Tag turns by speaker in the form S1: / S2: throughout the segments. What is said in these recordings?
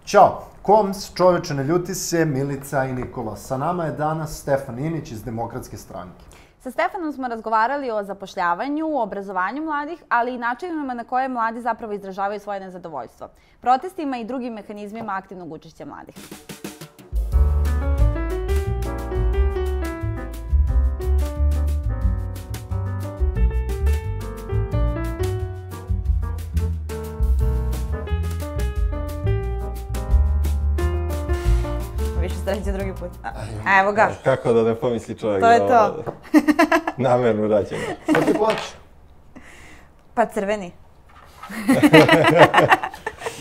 S1: Ćao, Koms, čoveče ne ljuti se, Milica i Nikola. Sa nama je danas Stefan Inić iz Demokratske stranke.
S2: Sa Stefanom smo razgovarali o zapošljavanju, o obrazovanju mladih, ali i načinima na koje mladi zapravo izražavaju svoje nezadovoljstvo, protestima i drugim mehanizmima aktivnog učešća mladih. Sreće drugi put. Evo ga.
S3: Kako da ne pomisli čovjek
S2: to je to.
S3: Namerno rađeno.
S1: Šta ti plaće?
S2: Pa crveni.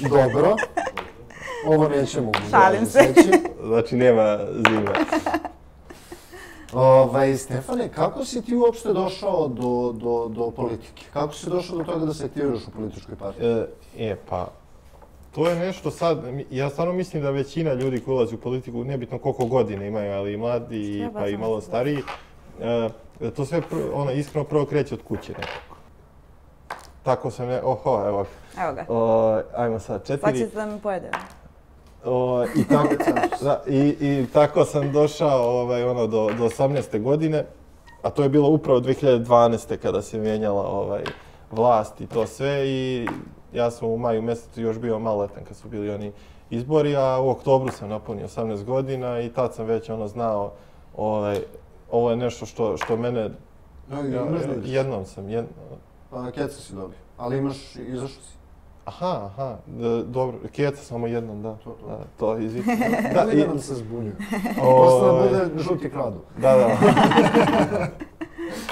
S1: Dobro. Ovo nećemo
S2: šalim se.
S3: Znači nema zime.
S1: Stefane, kako si ti uopšte došao do politike? Kako si došao do toga da se aktiviraš u političkoj partiji?
S3: Pa, to je nešto sad, ja stvarno mislim da većina ljudi koji ulazi u politiku, nebitno koliko godine imaju, ali i mladi pa i malo stariji, to sve iskreno prvo kreće od kuće nekako. Tako sam evo
S2: ga.
S3: Ajmo sad, 4.
S2: Pa ćete da me pojede.
S3: I tako sam došao do 18. godine, a to je bilo upravo 2012. kada se mijenjala vlast i to sve i ja sam u maju mjesecu još bio maloletan kad su bili oni izbori, a u oktobru sam napunio 18 godina i tad sam već znao ovo je nešto što mene... Jednom sam...
S1: Pa keca si dobio, ali izašao si.
S3: Aha, dobro, keca samo jednom, da. To, izviti.
S1: Da nam se zbunio. Posle bude žuti kradu.
S3: Da.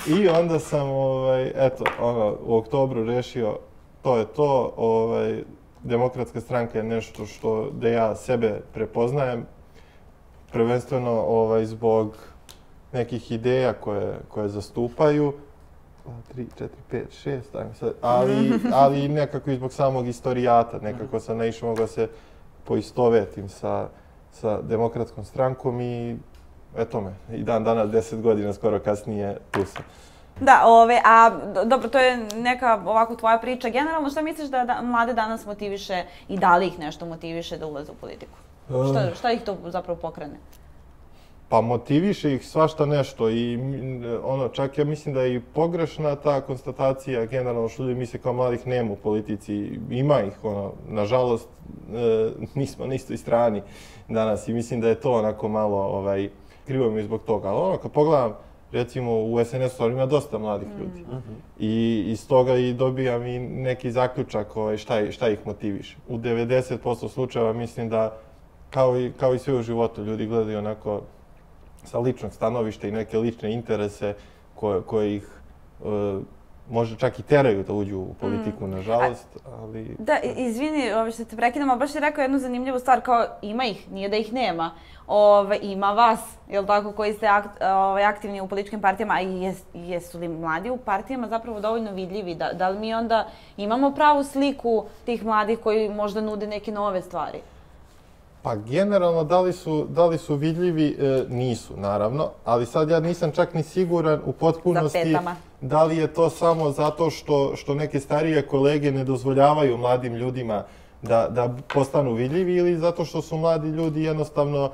S3: I onda sam, u oktobru rešio to je to, Demokratska stranka je nešto da ja sebe prepoznajem, prvenstveno zbog nekih ideja koje zastupaju, 3, 4, 5, 6, ajmo sad, ali nekako i zbog samog istorijata, nekako sam naišao, mogao se poistovetim sa Demokratskom strankom i eto me, i dan danas, 10 godina skoro kasnije, tu sam.
S2: Da, dobro, to je neka ovako tvoja priča. Generalno, šta misliš da mlade danas motiviše i da li ih nešto motiviše da ulaze u politiku? Šta ih to zapravo pokrene?
S3: Pa motiviše ih svašta nešto i čak ja mislim da je i pogrešna ta konstatacija generalno što ljudi misle kao mladih nema u politici. Ima ih, nažalost, nismo na istoj strani danas i mislim da je to onako malo krivo mi zbog toga. Ali kad pogledam, recimo u SNS-u ima dosta mladih ljudi i iz toga i dobijam i neki zaključak šta ih motiviše. U 90% slučajeva mislim da, kao i sve u životu, ljudi gledaju onako sa ličnog stanovišta i neke lične interese koje ih možda čak i teraju da uđu u politiku, nažalost, ali...
S2: Da, izvini što te prekidam, ali baš si rekao jednu zanimljivu stvar, kao ima ih, nije da ih nema. Ima vas, jel tako, koji ste aktivni u političkim partijama, a jesu li mladi u partijama zapravo dovoljno vidljivi? Da li mi onda imamo pravu sliku tih mladih koji možda nude neke nove stvari?
S3: Pa generalno, da li su vidljivi, nisu, naravno, ali sad ja nisam čak ni siguran u potpunosti da li je to samo zato što neke starije kolege ne dozvoljavaju mladim ljudima da postanu vidljivi ili zato što su mladi ljudi jednostavno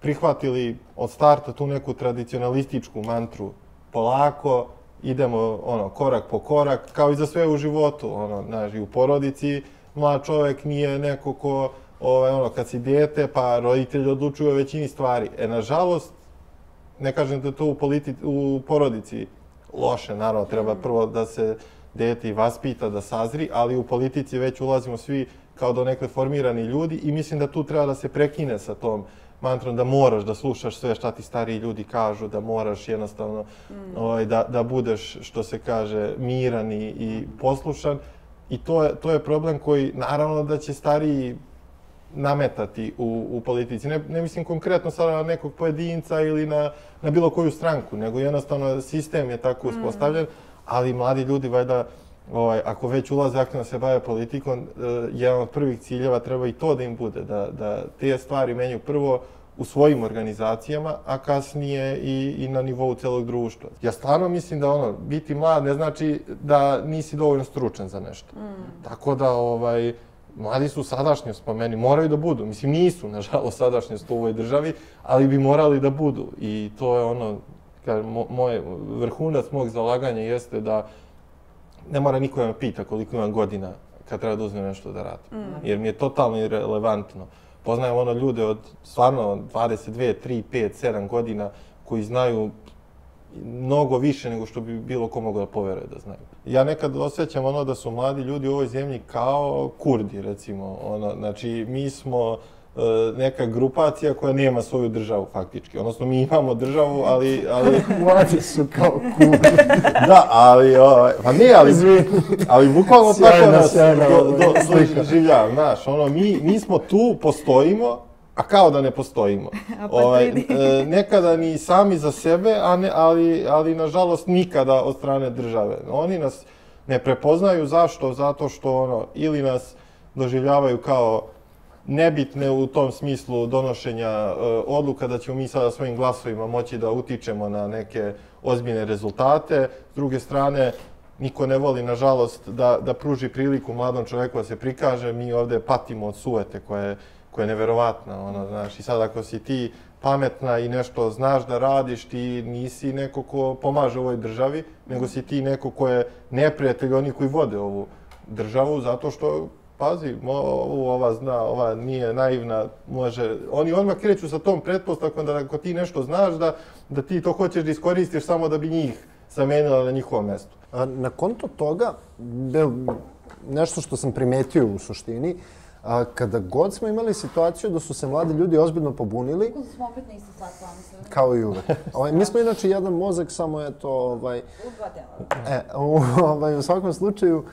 S3: prihvatili od starta tu neku tradicionalističku mantru polako, idemo korak po korak, kao i za sve u životu, i u porodici mlad čovjek nije neko ko kad si dijete, pa roditelji odlučuju o većini stvari. Nažalost, ne kažem da je to u porodici loše, naravno, treba prvo da se dijete i vaspita, da sazri, ali u politici već ulazimo svi kao do nekle formirani ljudi i mislim da tu treba da se prekine sa tom mantrom da moraš da slušaš sve šta ti stariji ljudi kažu, da moraš jednostavno da budeš, što se kaže, miran i poslušan. I to je problem koji, naravno, da će stariji nametati u politici. Ne mislim konkretno sada na nekog pojedinca ili na bilo koju stranku, nego jednostavno sistem je tako uspostavljen, ali mladi ljudi, valjda, ako već ulaze aktivno se bave politikom, jedan od prvih ciljeva treba i to da im bude, da te stvari menjaju prvo u svojim organizacijama, a kasnije i na nivou celog društva. Ja stvarno mislim da biti mlad ne znači da nisi dovoljno stručan za nešto. Tako da mladi su sadašnjost po meni, moraju da budu. Mislim, nisu, nažalost, sadašnjost u ovoj državi, ali bi morali da budu. I to je ono, moj vrhunac mog zalaganja jeste da ne mora niko da me pita koliko imam godina kad treba da uzmem nešto da radim. Jer mi je totalno irelevantno. Poznajem ono ljude od stvarno 22, 3, 5, 7 godina koji znaju mnogo više nego što bi bilo ko mogao da poveruje da znaju. Ja nekad osjećam ono da su mladi ljudi u ovoj zemlji kao Kurdi, recimo. Znači, mi smo neka grupacija koja nema svoju državu, faktički. Odnosno, mi imamo državu, ali...
S1: Mladi su kao Kurdi.
S3: Da, ali... Pa ne, ali bukvalno tako nas doživljavam, znaš. Mi smo tu, postojimo, a kao da ne postojimo. Nekada ni sami za sebe, ali nažalost nikada od strane države. Oni nas ne prepoznaju. Zašto? Zato što ili nas doživljavaju kao nebitne u tom smislu donošenja odluka da ćemo mi sada svojim glasovima moći da utičemo na neke ozbiljne rezultate. S druge strane, niko ne voli, nažalost, da pruži priliku mladom čoveku da se prikaže. Mi ovde patimo od sujete koja je neverovatna. Znaš, i sad ako si ti pametna i nešto znaš da radiš, ti nisi neko ko pomaže ovoj državi, nego si ti neko ko je neprijatelj onih koji vode ovu državu, zato što, pazi, ova zna, ova nije naivna, može... Oni odmah kreću sa tom pretpostavkom da ako ti nešto znaš, da ti to hoćeš da iskoristiš samo da bi njih zamenila na njihovom mestu.
S1: Na konto toga, nešto što sam primetio u suštini, kada god smo imali situaciju da su se mladi ljudi ozbiljno pobunili...
S2: Kako smo opet na isto platformu?
S1: Kao i uvek. Mi smo inače jedan mozak, samo je to...
S2: U dva tela.
S1: U svakom slučaju,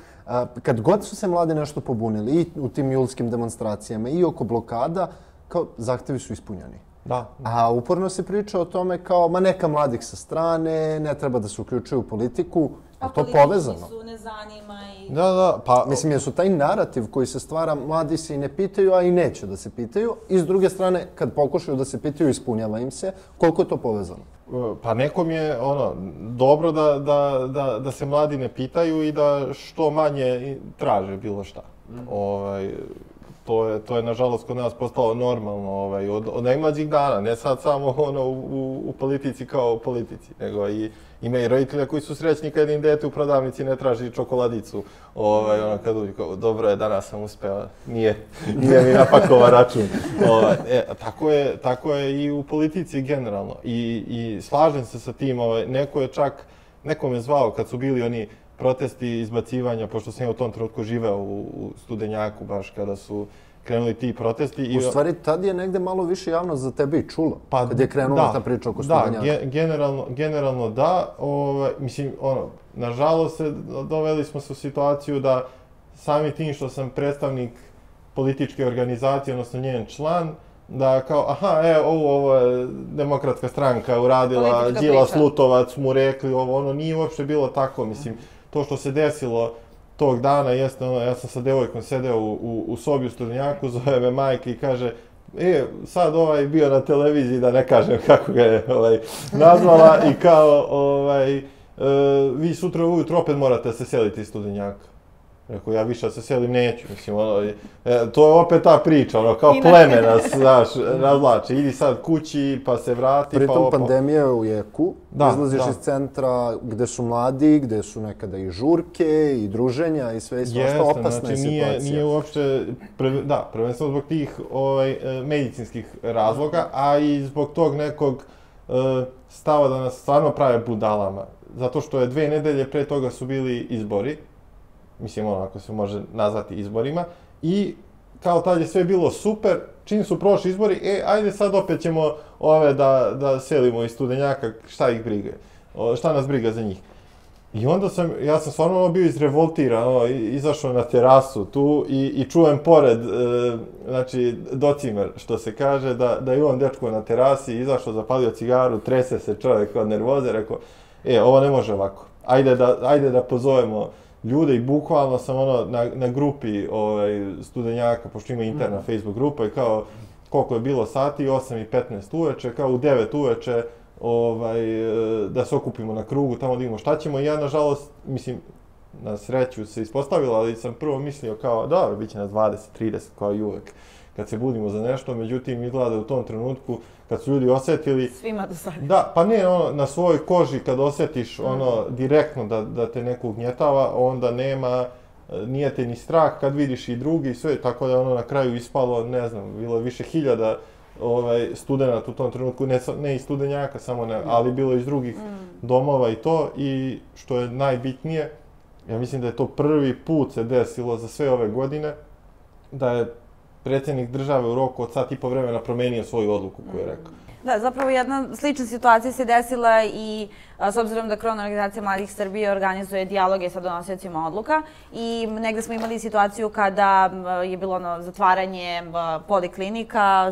S1: kad god su se mladi nešto pobunili, i u tim julskim demonstracijama, i oko blokada, kao zahtevi su ispunjeni.
S3: Da.
S1: A uporno se priča o tome kao, ma neka mladih sa strane, ne treba da se uključuju u politiku.
S2: A
S1: to povezano.
S2: politički su, ne zanima i...
S3: Da, pa...
S1: Mislim, jer su taj narativ koji se stvara, mladi se i ne pitaju, a i neće da se pitaju. I s druge strane, kad pokušaju da se pitaju, ispunjava im se. Koliko je to povezano?
S3: Pa nekom je dobro da se mladi ne pitaju i da što manje traže bilo šta. To je, nažalost, kod nas postalo normalno od najmlađih dana. Ne sad samo u politici kao u politici, nego ima i roditelja koji su srećni kad im dete u prodavnici ne traži čokoladicu. Kad uđe kao, dobro je, danas sam uspeo, nije mi napakova račun. Tako je i u politici generalno. I slažem se sa tim, neko me zvao kad su bili oni protesti izbacivanja, pošto sam ja u tom trenutku živeo u Studenjaku, baš kada su krenuli ti protesti.
S1: U stvari, tad je negde malo više javnost za tebe i čulo, kad je krenula ta priča oko Studenjaka.
S3: Da, generalno da. Mislim, nažalost, doveli smo se u situaciju da sami tim što sam predstavnik političke organizacije, odnosno njen član, da kao, ovo je Demokratska stranka uradila, Đilas, Lutovac mu rekli ovo, nije uopšte bilo tako, mislim, to što se desilo tog dana jeste, ja sam sa devojkom sedeo u sobi u Studenjaku, zove me majka i kaže, sad bio na televiziji, da ne kažem kako ga je nazvala, i kao, vi sutra ujutro opet morate se seliti iz Studenjaka. Rekao, ja više da se selim neću, mislim, to je opet ta priča, kao pleme nas, znaš, razvlači. Idi sad kući, pa se vrati, pa
S1: Pritom pandemija je u jeku, izlaziš iz centra gde su mladi, gde su nekada i žurke, i druženja, i sve, opasna je situacija.
S3: Nije uopšte, da, prvenstveno zbog tih medicinskih razloga, a i zbog tog nekog stava da nas stvarno prave budalama. Zato što je 2 nedelje pre toga su bili izbori, mislim, ako se može nazvati izborima, i kao tad je sve bilo super, čim su prošli izbori, ajde sad opet ćemo da selimo iz Studenjaka, šta ih briga, šta nas briga za njih. I onda ja sam stvarno bio izrevoltiran, izašao na terasu tu i čujem pored, znači, Docimer, što se kaže, da je on dečko na terasi, izašao, zapalio cigaru, trese se čovjek od nervoze, rekao, ovo ne može ovako, ajde da pozovemo ljude, i bukvalno sam na grupi Studenjaka, pošto ima interna Facebook grupa, i kao koliko je bilo sati, 8:15 uveče, kao u 9 uveče da se okupimo na krugu, tamo da vidimo šta ćemo. I ja, nažalost, mislim, na sreću se ispostavilo, ali sam prvo mislio kao, dobro, bit će nas 20, 30, kao i uvek kad se budimo za nešto, međutim, izgleda da u tom trenutku, kad su ljudi osjetili...
S2: Svima do sada.
S3: Da, pa ne, na svojoj koži kad osjetiš direktno da te neko ugnjetava, onda nije te ni strah kad vidiš i drugi, sve, tako da je na kraju ispalo, ne znam, bilo više hiljada studenta u tom trenutku, ne i studenjaka, ali bilo iz drugih domova i to, i što je najbitnije, ja mislim da je to prvi put se desilo za sve ove godine, da je predsjednik države u roku od sat i po vremena promenio svoju odluku koju je rekao.
S2: Da, zapravo jedna slična situacija se desila i s obzirom da Krovna organizacija mladih Srbije organizuje dijaloge sa donosiocima odluka i negde smo imali situaciju kada je bilo zatvaranje poliklinika,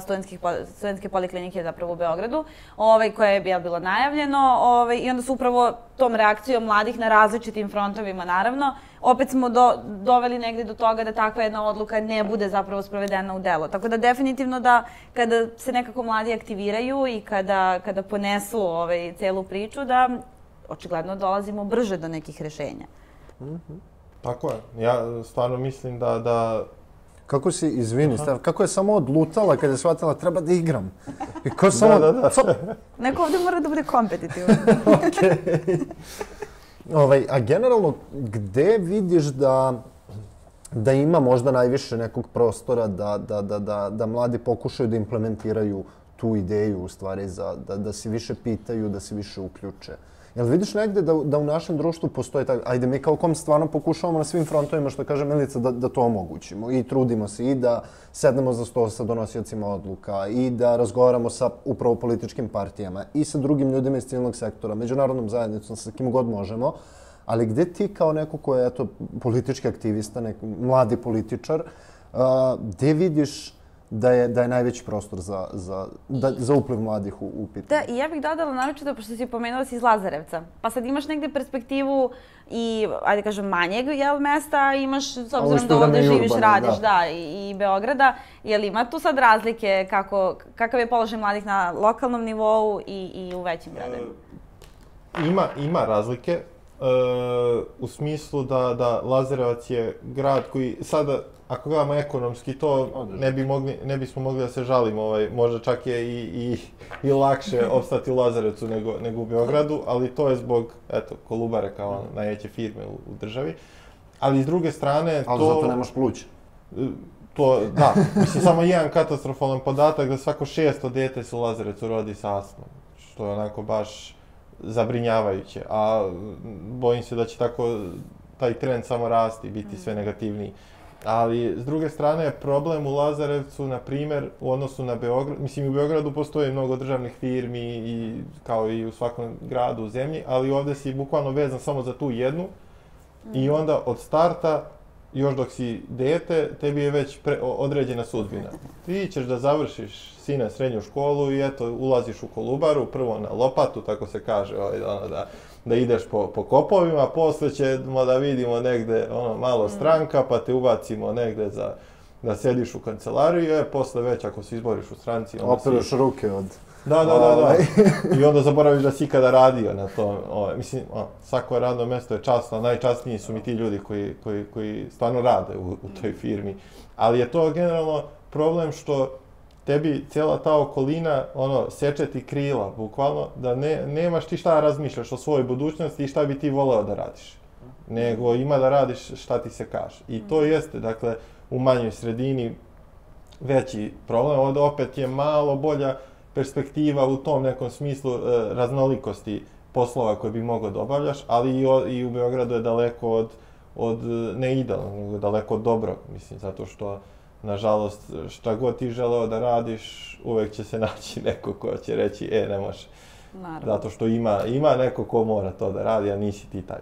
S2: studentske poliklinike zapravo u Beogradu, koje je bilo najavljeno i onda su upravo tom reakcijom mladih na različitim frontovima, naravno, opet smo doveli negde do toga da takva jedna odluka ne bude zapravo sprovedena u delo. Tako da definitivno da kada se nekako mladi aktiviraju i kada ponesu celu priču, da očigledno dolazimo brže do nekih rešenja.
S3: Tako je. Ja stvarno mislim da...
S1: Kako si, izvini, kako je samo odlutala kad je shvatila treba da igram? I ko
S3: samo... Da.
S2: Neko ovdje mora da bude kompetitivan.
S1: A generalno, gde vidiš da ima možda najviše nekog prostora da mladi pokušaju da implementiraju tu ideju, u stvari, da se više pitaju, da se više uključe? Jel vidiš negde da u našem društvu postoji tako, ajde mi kao kom stvarno pokušavamo na svim frontovima, što kaže Milica, da to omogućimo i trudimo se i da sednemo za sto sa donosiocima odluka i da razgovaramo sa upravo političkim partijama i sa drugim ljudima iz civilnog sektora, međunarodnom zajednicom, sa kim god možemo, ali gde ti kao neko ko je politički aktivista, mladi političar, gde vidiš da je najveći prostor za upliv mladih u pitanje?
S2: Da, i ja bih dodala naročito, pošto si pomenula si iz Lazarevca, pa sad imaš negde perspektivu i, ajde kažem, manjeg mesta, imaš, s obzirom da ovde živiš, radiš, i Beograda, je li ima tu sad razlike kakav je položaj mladih na lokalnom nivou i u većim gradovima?
S3: Ima razlike, u smislu da Lazarevac je grad koji sada, ako gledamo ekonomski, to ne bismo mogli da se žalimo, možda čak je i lakše opstati u Lazarevcu nego u Beogradu, ali to je zbog, Kolubare kao najveće firme u državi. Ali s druge strane...
S1: Ali zato nemaš pluća.
S3: Da, mislim, samo jedan katastrofalan podatak da svako 600 dete se u Lazarevcu rodi sa astmom, što je onako baš zabrinjavajuće, a bojim se da će tako taj trend samo rasti, biti sve negativniji. Ali, s druge strane, problem u Lazarevcu, na primjer, u odnosu na Beograd, mislim, u Beogradu postoje mnogo državnih firmi, kao i u svakom gradu u zemlji, ali ovdje si bukvalno vezan samo za tu jednu i onda od starta, još dok si dete, tebi je već određena sudbina. Ti ćeš da završiš, sine, srednju školu i ulaziš u Kolubaru, prvo na lopatu, tako se kaže, da ideš po kopovima, posle ćemo da vidimo negde malo stranka, pa te ubacimo negde da sediš u kancelariju, posle već ako se izboriš u stranci...
S1: Operaš ruke od...
S3: Da. I onda zaboraviš da si ikada radio na to. Mislim, svako radno mjesto je časno, najčasniji su mi ti ljudi koji stvarno rade u toj firmi. Ali je to generalno problem što tebi cijela ta okolina seče ti krila, bukvalno, da nemaš ti šta razmišljaš o svojoj budućnosti i šta bi ti voleo da radiš. Nego ima da radiš šta ti se kaže. I to jeste, dakle, u manjoj sredini veći problem. Ovdje opet je malo bolja perspektiva u tom nekom smislu raznolikosti poslova koje bi mogao da obavljaš, ali i u Beogradu je daleko od ne idealnog, nego daleko od dobrog, mislim, zato što, nažalost, šta god ti želeo da radiš, uvek će se naći neko ko će reći, ne može. Zato što ima neko ko mora to da radi, a nisi ti taj.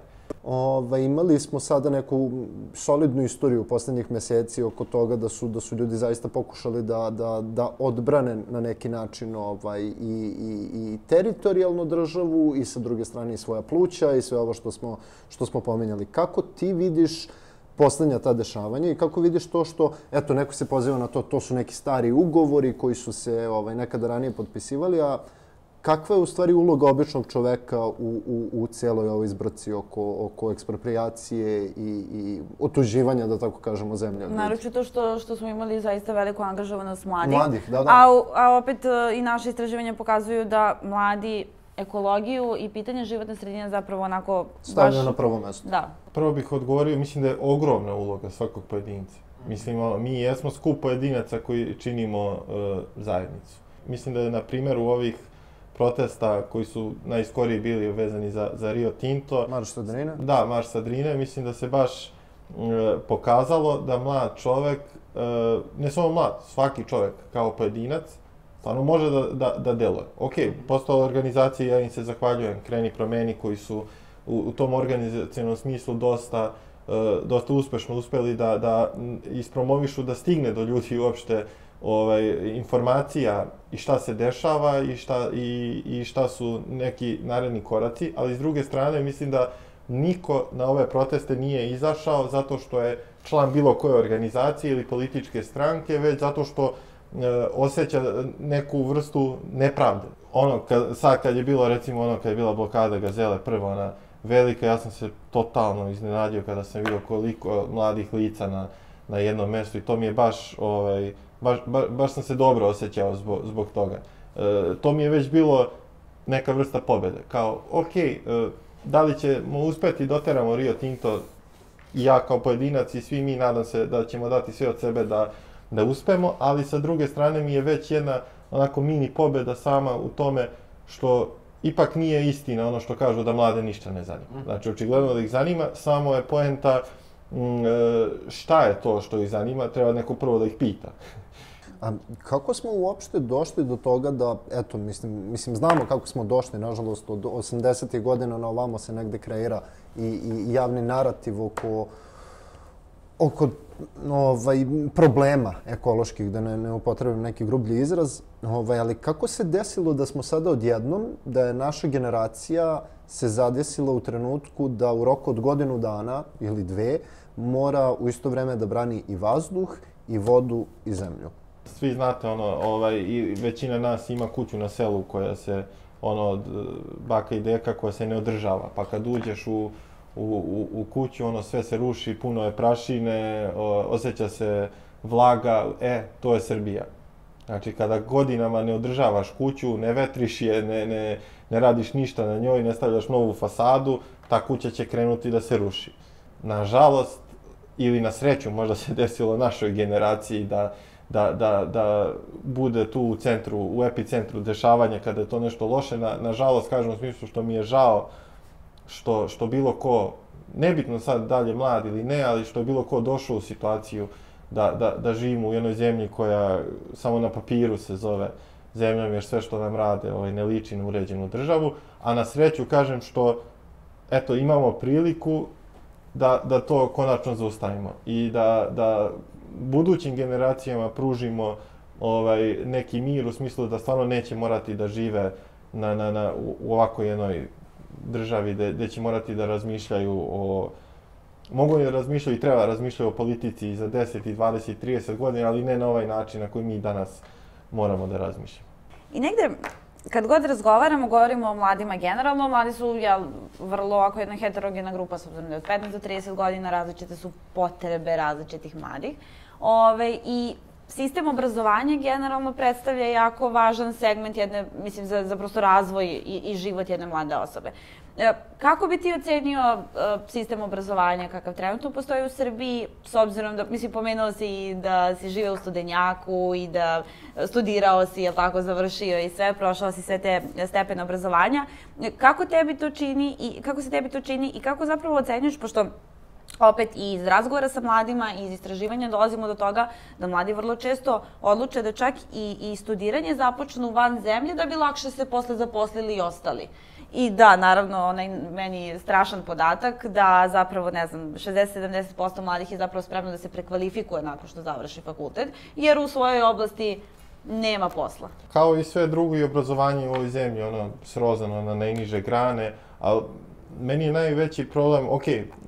S1: Imali smo sada neku solidnu istoriju u posljednjih mjeseci oko toga da su ljudi zaista pokušali da odbrane na neki način i teritorijalnu državu i sa druge strane i svoja pluća i sve ovo što smo pominjali. Kako ti vidiš posljednja ta dešavanja i kako vidiš to što, eto, neko se poziva na to su neki stari ugovori koji su se nekada ranije potpisivali, a kakva je u stvari uloga običnog čoveka u cijeloj ovoj zbrci oko ekspropriacije i otuđivanja, da tako kažemo, zemlje?
S2: Naročito što smo imali zaista veliku angažovanost mladih.
S1: Mladih, da.
S2: A opet i naše istraživanja pokazuju da mladi ekologiju i pitanje životne sredine zapravo onako
S1: stavljaju na prvo mjesto.
S2: Da.
S3: Prvo bih odgovorio, mislim da je ogromna uloga svakog pojedinca. Mislim, mi jesmo skup pojedinaca koji činimo zajednicu. Mislim da je, na primjer, u ovih protesta koji su najskoriji bili vezani za Rio Tinto.
S1: Marš sa Drine?
S3: Da, Marš sa Drine. Mislim da se baš pokazalo da mlad čovek, ne samo mlad, svaki čovek kao pojedinac, stvarno može da deluje. Ok, postala organizacija, ja im se zahvaljujem, Kreni promeni, koji su u tom organizacijnom smislu dosta uspešno uspeli da ispromovišu, da stigne do ljudi uopšte informacija i šta se dešava i šta su neki naredni koraci, ali s druge strane mislim da niko na ove proteste nije izašao zato što je član bilo koje organizacije ili političke stranke, već zato što osjeća neku vrstu nepravde. Sad kad je bilo, recimo kad je bila blokada Gazele, prva ona velika, ja sam se totalno iznenadio kada sam vidio koliko mladih lica na jednom mjestu i to mi je baš sam se dobro osjećao zbog toga. To mi je već bilo neka vrsta pobjede. Kao, ok, da li ćemo uspjeti doteramo Rio Tinto i ja kao pojedinac i svi mi, nadam se da ćemo dati sve od sebe da uspemo, ali sa druge strane mi je već jedna onako mini pobjeda sama u tome što ipak nije istina ono što kažu da mlade ništa ne zanima. Znači, očigledno da ih zanima, samo je poenta šta je to što ih zanima, treba neko prvo da ih pita.
S1: A kako smo uopšte došli do toga da, eto, mislim, znamo kako smo došli, nažalost, od 80. godina na ovamo se negde kreira i javni narativ oko problema ekoloških, da ne upotrebim neki grublji izraz, ali kako se desilo da smo sada odjednom, da je naša generacija se zadesila u trenutku da u roku od godinu dana ili dve mora u isto vreme da brani i vazduh, i vodu, i zemlju?
S3: Svi znate, i većina nas ima kuću na selu koja se, od baka i deka, koja se ne održava. Pa kad uđeš u kuću, sve se ruši, puno je prašine, osjeća se vlaga, to je Srbija. Znači, kada godinama ne održavaš kuću, ne vetriš je, ne radiš ništa na njoj, ne stavljaš novu fasadu, ta kuća će krenuti da se ruši. Nažalost, ili na sreću, možda se desilo našoj generaciji da bude tu u centru, u epicentru dešavanja kada je to nešto loše. Nažalost, kažem u smislu što mi je žao što bilo ko, nebitno sad dalje mlad ili ne, ali što je bilo ko došao u situaciju da živimo u jednoj zemlji koja samo na papiru se zove zemljom, jer sve što nam rade ne liči na uređenu državu, a na sreću kažem što eto imamo priliku da to konačno zaustavimo i da budućim generacijama pružimo neki mir u smislu da stvarno neće morati da žive u ovakvoj jednoj državi gdje će morati da razmišljaju mogu da razmišljaju i treba razmišljaju o politici za 10, 20, 30 godina, ali ne na ovaj način na koji mi danas moramo da razmišljamo.
S2: I negde, kad god razgovaramo, govorimo o mladima generalno, mladi su vrlo ovako jedna heterogena grupa, s obzirom da je od 15 do 30 godina, različite su potrebe različitih mladih. I sistem obrazovanja generalno predstavlja jako važan segment jedne, mislim, za prosto razvoj i život jedne mlade osobe. Kako bi ti ocenio sistem obrazovanja kakav trenutno postoji u Srbiji, s obzirom da, mislim, pomenuo si da si živeo u Studenjaku i da studirao si, jel tako, završio i sve, prošao si sve te stepene obrazovanja. Kako tebi to čini kako se tebi to čini i kako zapravo ocenjuješ, pošto opet i iz razgovora sa mladima i iz istraživanja dolazimo do toga da mladi vrlo često odluče da čak i studiranje započnu van zemlje da bi lakše se posle zaposlili i ostali. I da, naravno, onaj meni strašan podatak da zapravo, ne znam, 60-70% mladih je zapravo spremno da se prekvalifikuje nakon što završi fakultet, jer u svojoj oblasti nema posla.
S3: Kao i sve drugo i obrazovanje u ovoj zemlji, srozano na najniže grane, ali meni je najveći problem,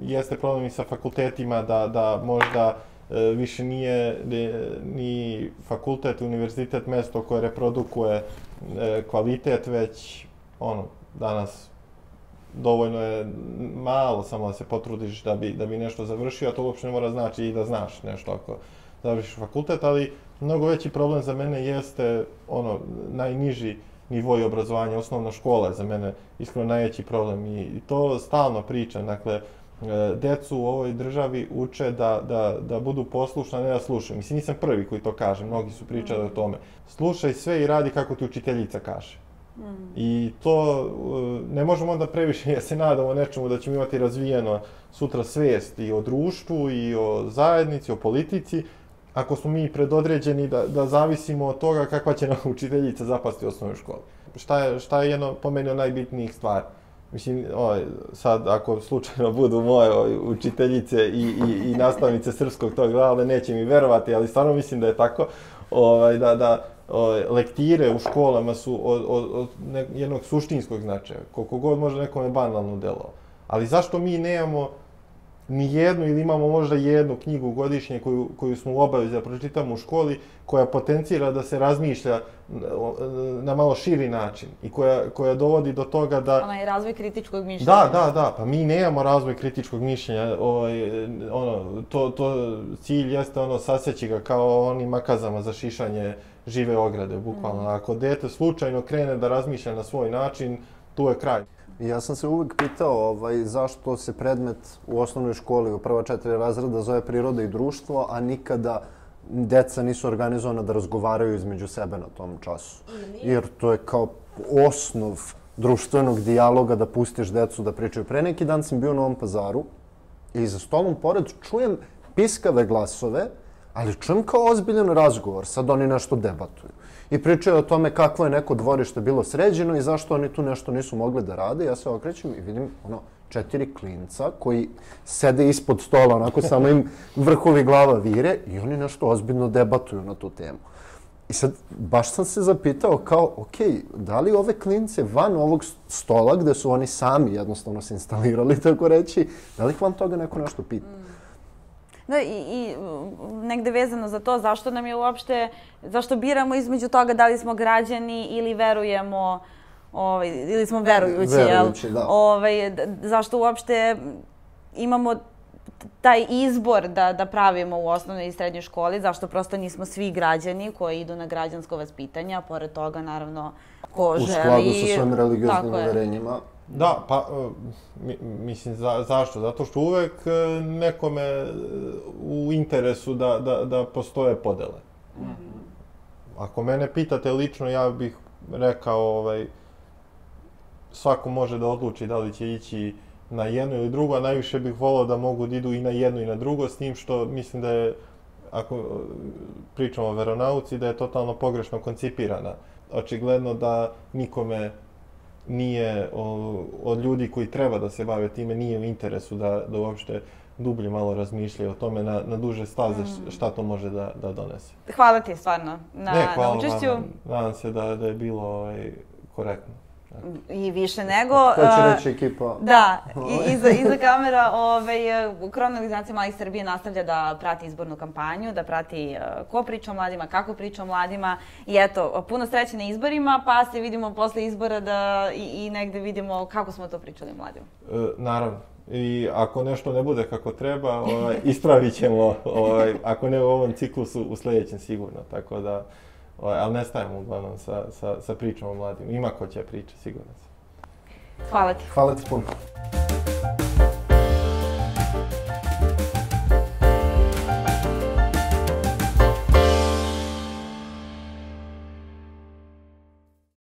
S3: jeste problem i sa fakultetima da možda više nije ni fakultet, univerzitet mjesto koje reprodukuje kvalitet, već danas dovoljno je malo samo da se potrudiš da bi nešto završio, a to uopšte ne mora znači i da znaš nešto ako završiš fakultet, ali mnogo veći problem za mene jeste najniži nivoj obrazovanja, osnovna škola je za mene iskreno najveći problem i to stalno pričam. Dakle, decu u ovoj državi uče da budu poslušni, a ne da slušaju. Mislim, nisam prvi koji to kaže, mnogi su pričali o tome. Slušaj sve i radi kako ti učiteljica kaže. I to ne možemo onda previše, ja se nadamo nečemu da ćemo imati razvijeno sutra svijest i o društvu i o zajednici, o politici, ako smo mi predodređeni da zavisimo od toga kakva će nam učiteljica zapasti u osnovnoj školi. Šta je jedno po meni od najbitnijih stvari? Mislim, sad ako slučajno budu moje učiteljice i nastavnice srpskog tog glava, neće mi verovati, ali stvarno mislim da je tako, da lektire u školama su od jednog suštinskog značaja, koliko god može nekome banalno delo. Ali zašto mi nemamo ni jednu ili imamo možda jednu knjigu godišnje koju smo u obavezi da pročitamo u školi, koja potencira da se razmišlja na malo širi način i koja dovodi do toga da...
S2: Onaj razvoj kritičkog mišljenja.
S3: Da, pa mi nemamo razvoj kritičkog mišljenja. Cilj jeste saseći ga kao onim makazama za šišanje žive ograde, bukvalno. Ako dete slučajno krene da razmišlja na svoj način, tu je kraj.
S1: Ja sam se uvijek pitao zašto se predmet u osnovnoj školi u prva 4 razreda zove priroda i društvo, a nikada deca nisu organizovana da razgovaraju između sebe na tom času. Jer to je kao osnov društvenog dijaloga da pustiš decu da pričaju. Pre neki dan sam bio u Novom Pazaru i za stolom pored čujem piskave glasove, ali čujem kao ozbiljan razgovor. Sad oni nešto debatuju. I pričaju o tome kakvo je neko dvorište bilo sređeno i zašto oni tu nešto nisu mogli da rade. Ja se okrećem i vidim 4 klinca koji sede ispod stola, onako samo im vrhovi glava vire i oni nešto ozbiljno debatuju na tu temu. I sad baš sam se zapitao kao, da li ove klince van ovog stola gde su oni sami jednostavno se instalirali, tako reći, da li ih van toga neko nešto pita?
S2: Da, i negde vezano za to, zašto nam je uopšte, zašto biramo između toga da li smo građani ili verujemo, ili smo verujući, jel? Zašto uopšte imamo taj izbor da pravimo u osnovnoj i srednjoj školi, zašto prosto nismo svi građani koji idu na građansko vaspitanje, a pored toga, naravno, ko želi...
S1: U skladu sa svojim religioznim uverenjima.
S3: Da, pa, mislim, zašto? Zato što uvek nekome u interesu da postoje podele. Ako mene pitate lično, ja bih rekao, svako može da odluči da li će ići na jedno ili drugo, a najviše bih volao da mogu da idu i na jedno i na drugo, s tim što mislim da je, ako pričamo o veronauci, da je totalno pogrešno koncipirana. Očigledno da nikome nije od ljudi koji treba da se bave time, nije u interesu da uopšte dublje malo razmišljaju o tome na duže staze šta to može da donese.
S2: Hvala ti stvarno na učešću.
S3: Nadam se da je bilo korektno.
S2: I više nego...
S1: To će reći ekipa.
S2: Da, iza kamera Krovna organizacija Mladih Srbije nastavlja da prati izbornu kampanju, da prati ko priča o mladima, kako priča o mladima i eto, puno sreće na izborima, pa se vidimo posle izbora i negde vidimo kako smo to pričali o mladima.
S3: Naravno. I ako nešto ne bude kako treba, ispravit ćemo, ako ne u ovom ciklusu, u sljedećem sigurno, tako da... Ali ne stavimo uglavnom sa pričom o mladima. Ima ko će priča, sigurno sam.
S2: Hvala ti.
S1: Hvala ti puno.